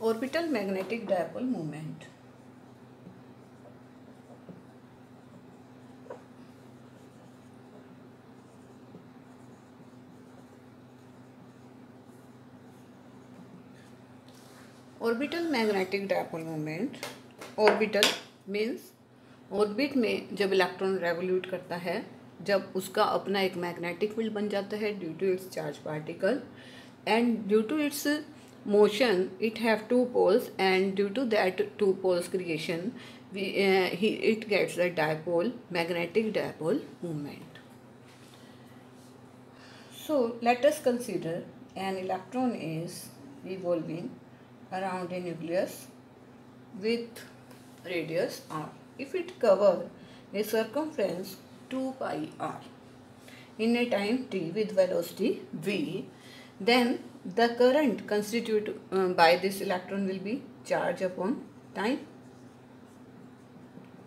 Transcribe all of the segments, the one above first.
Orbital magnetic dipole moment. Orbital magnetic dipole moment. Orbital means orbit में जब electron revolute करता है, जब उसका अपना एक मैग्नेटिक फील्ड बन जाता है due to its charge particle, and due to its motion it have two poles, and due to that two poles creation it gets the dipole magnetic dipole moment. So let us consider an electron is revolving around a nucleus with radius r. If it covers a circumference 2 pi r in a time t with velocity v, then the current constituted by this electron will be charge upon time,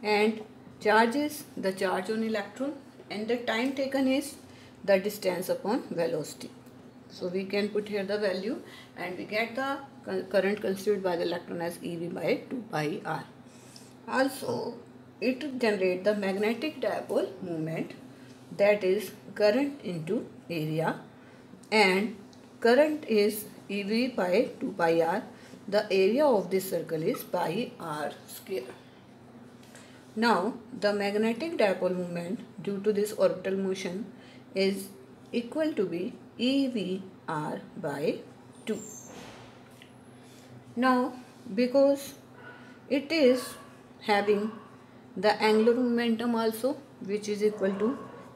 and charge is the charge on electron, and the time taken is the distance upon velocity. So we can put here the value and we get the current constituted by the electron as EV by 2 pi r. Also it generates the magnetic dipole moment, that is current into area, and current is EV by 2 pi r. The area of this circle is pi r square. Now the magnetic dipole moment due to this orbital motion is equal to be EVR by 2. Now because it is having the angular momentum also, which is equal to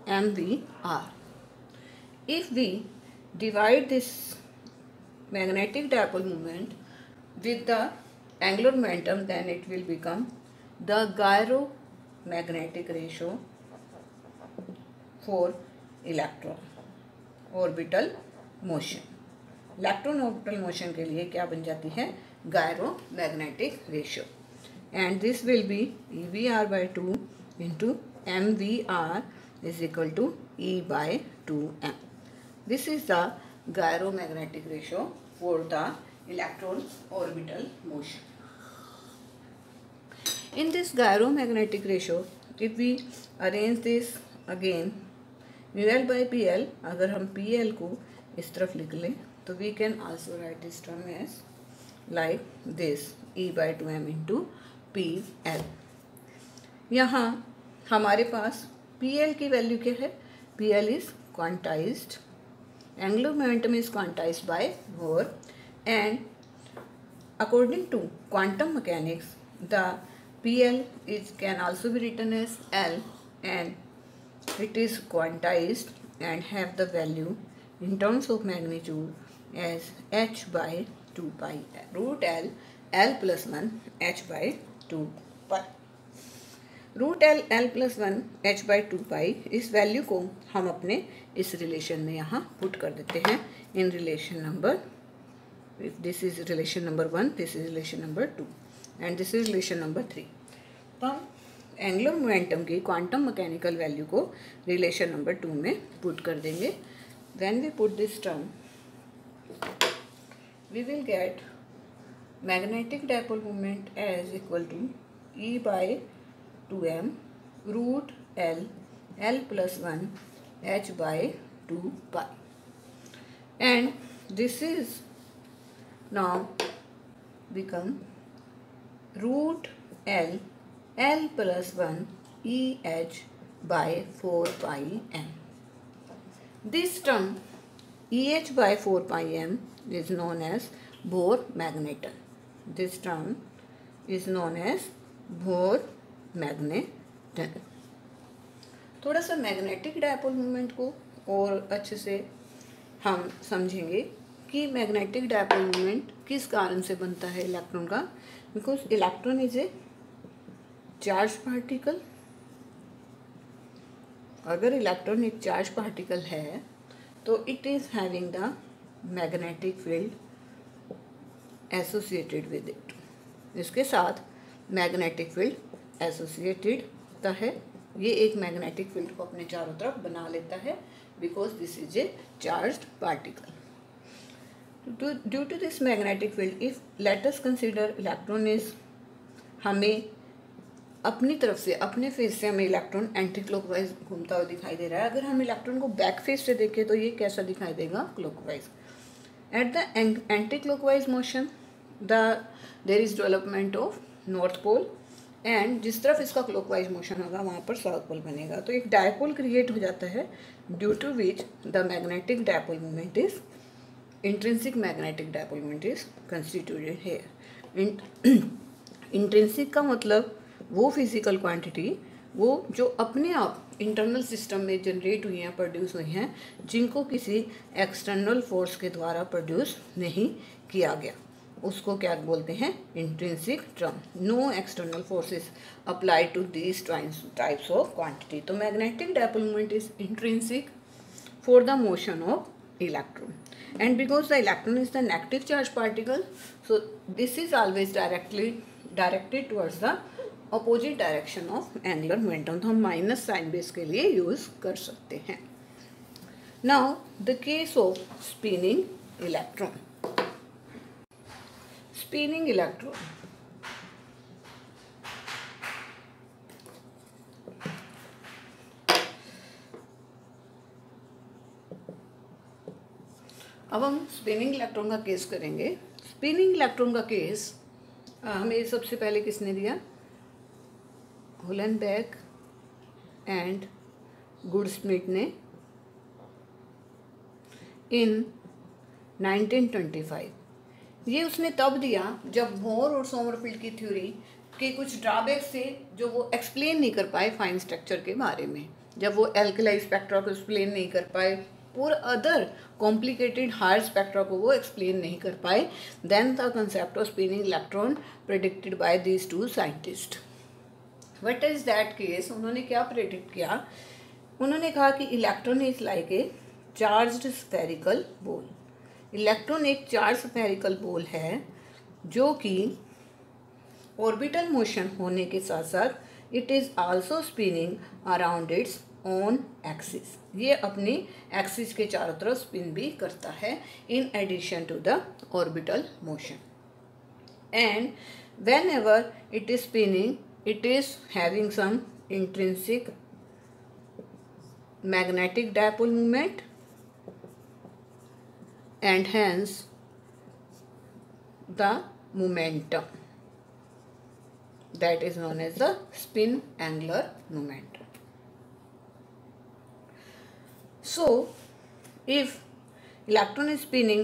mvr, if we divide this magnetic dipole moment with the angular momentum, then it will become the gyromagnetic ratio for electron orbital motion. Electron orbital motion के लिए क्या बन जाती है? Gyromagnetic ratio, and this will be EVR by 2 into MVR is equal to E by 2m. This is the gyromagnetic ratio for the electron orbital motion. In this gyromagnetic ratio, if we arrange this again, μL by PL, अगर हम PL को इस तरफ लिख लें तो we can also write this term as like this, E by 2m into PL. यहाँ हमारे पास PL की वैल्यू क्या है? PL is quantized, angular momentum is quantized by Bohr, and according to quantum mechanics the PL can also be written as L, and it is quantized and have the value in terms of magnitude as h by 2 pi root L, L plus 1 h by 2 pi. Root L plus 1 h by 2 pi, इस value को हम अपने इस relation में यहाँ put कर देते हैं in relation number, if this is relation number 1, this is relation number 2 and this is relation number 3. तो हम एंगुलर मोमेंटम की क्वांटम मैकेनिकल वैल्यू को रिलेशन नंबर 2 में पुट कर देंगे. When we put this term we will get magnetic dipole moment as equal to E by 2m root L plus 1 h by 2 pi, and this is now become root L plus 1 EH by 4 pi m. This term EH by 4 pi m is known as Bohr magneton. This term is known as Bohr magneton. थोड़ा सा magnetic dipole moment को और अच्छे से हम समझेंगे कि magnetic dipole moment किस कारण से बनता है इलेक्ट्रॉन का. Because electron is a charge particle. अगर इलेक्ट्रॉन एक चार्ज पार्टिकल है तो it is having the magnetic field associated with it. इसके साथ मैग्नेटिक फील्ड एसोसिएटेड होता है. ये एक मैग्नेटिक फील्ड को अपने चारों तरफ बना लेता है because this is a charged particle. Due to this magnetic field, if let us consider electron is, हमें अपनी तरफ से अपने फेस से हमें इलेक्ट्रॉन एंटी क्लॉकवाइज घूमता हुआ दिखाई दे रहा है। अगर हम इलेक्ट्रॉन को बैक फेस से देखें तो ये कैसा दिखाई देगा, clockwise. At the anticlockwise motion there is development of north pole, and जिस तरफ इसका क्लॉकवाइज मोशन होगा वहाँ पर साउथ पोल बनेगा। तो एक डायपोल क्रिएट हो जाता है, due to which the magnetic dipole moment is intrinsic magnetic dipole moment is constituted here. Intrinsic का मतलब वो फिजिकल क्वांटिटी, वो जो अपने आप इंटरनल सिस्टम में जनरेट हुई हैं, प्रोड्यूस हुई हैं, जिनको किसी एक्सटर्नल फोर्स के द्वारा प्रोड्यूस नहीं किया गया, उसको क्या बोलते हैं, intrinsic term. No external forces apply to these types of quantity. तो magnetic dipole moment is intrinsic for the motion of electron, and because the electron is the negative charge particle, so this is always directed towards the opposite direction of angular momentum। तो हम minus sign base के लिए use कर सकते हैं। Now the case of spinning electron. Spinning electron, अब हम spinning electron का केस करेंगे। स्पिनिंग इलेक्ट्रॉन का केस हमें सबसे पहले किसने दिया, हुलेनबेक एंड गुडस्मिथ ने इन 1925। ये उसने तब दिया जब बोर और सोमरफेल्ड की थ्योरी के कुछ ड्रॉबैक्स थे जो वो एक्सप्लेन नहीं कर पाए फाइन स्ट्रक्चर के बारे में। जब वो एल्कलाई स्पेक्ट्रा को एक्सप्लेन नहीं कर पाए और अदर कॉम्प्लिकेटेड हायर स्पेक्ट्रा को वो एक्सप्लेन नहीं कर पाए, then the concept of spinning electron predicted by these two scientist. What is that case? उन्होंने क्या प्रेडिक्ट किया? उन्होंने कहा कि electron is like a charged spherical ball. Electron एक चार्ज स्फेरिकल बॉल है जो कि ऑर्बिटल मोशन होने के साथ साथ it is also spinning around its own axis. ये अपनी एक्सिस के चारों तरफ स्पिन भी करता है in addition to the orbital motion. And whenever it is spinning it is having some intrinsic magnetic dipole moment, and hence the momentum that is known as the spin angular momentum. So if electron is spinning,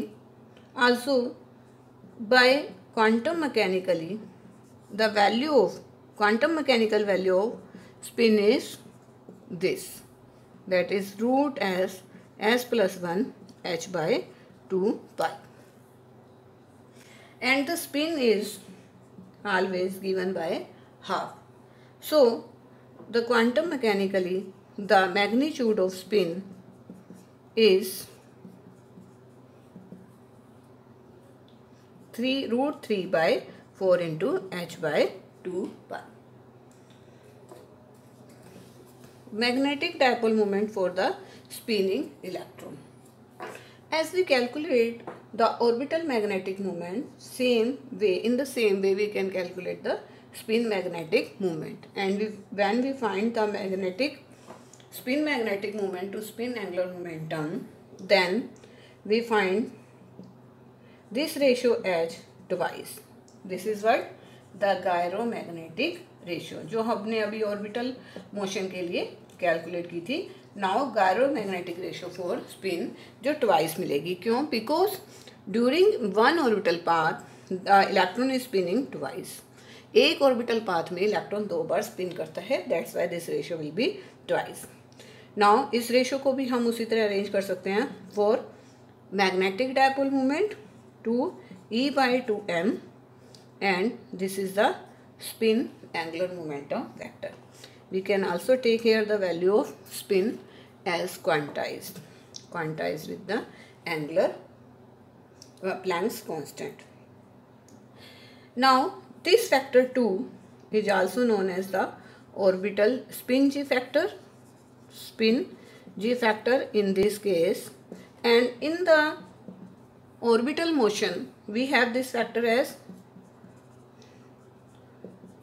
also by quantum mechanically the value of quantum mechanical value of spin is this, that is root s plus 1 h by 2 pi, and the spin is always given by half. So the quantum mechanically the magnitude of spin is 3√3 by 4 into h by 2 pi. Magnetic dipole moment for the spinning electron. As we calculate the orbital magnetic moment, in the same way we can calculate the spin magnetic moment. And when we find the spin magnetic moment to spin angular momentum, then we find this ratio as twice. This is what the gyromagnetic ratio, जो हमने अभी orbital motion के लिए calculate की थी। Now gyromagnetic ratio for spin जो twice मिलेगी। क्यों? Because during one orbital path the electron is spinning twice. एक ऑर्बिटल पाथ में इलेक्ट्रॉन 2 बार स्पिन करता है, that's why this ratio will be twice. Now इस रेशियो को भी हम उसी तरह अरेंज कर सकते हैं for magnetic dipole moment to E/2m, and this is the spin angular momentum vector. We can also take here the value of spin as quantized with the angular Planck's constant. Now this factor 2 is also known as the orbital spin G factor in this case, and in the orbital motion, we have this factor as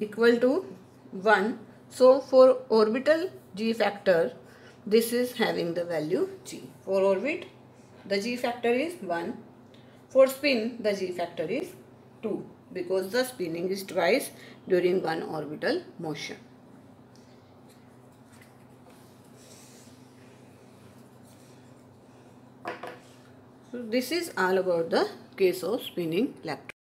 equal to 1. So for orbital g factor, this is having the value g. For orbit, the g factor is 1. For spin, the g factor is 2 because the spinning is twice during one orbital motion. So this is all about the case of spinning electron.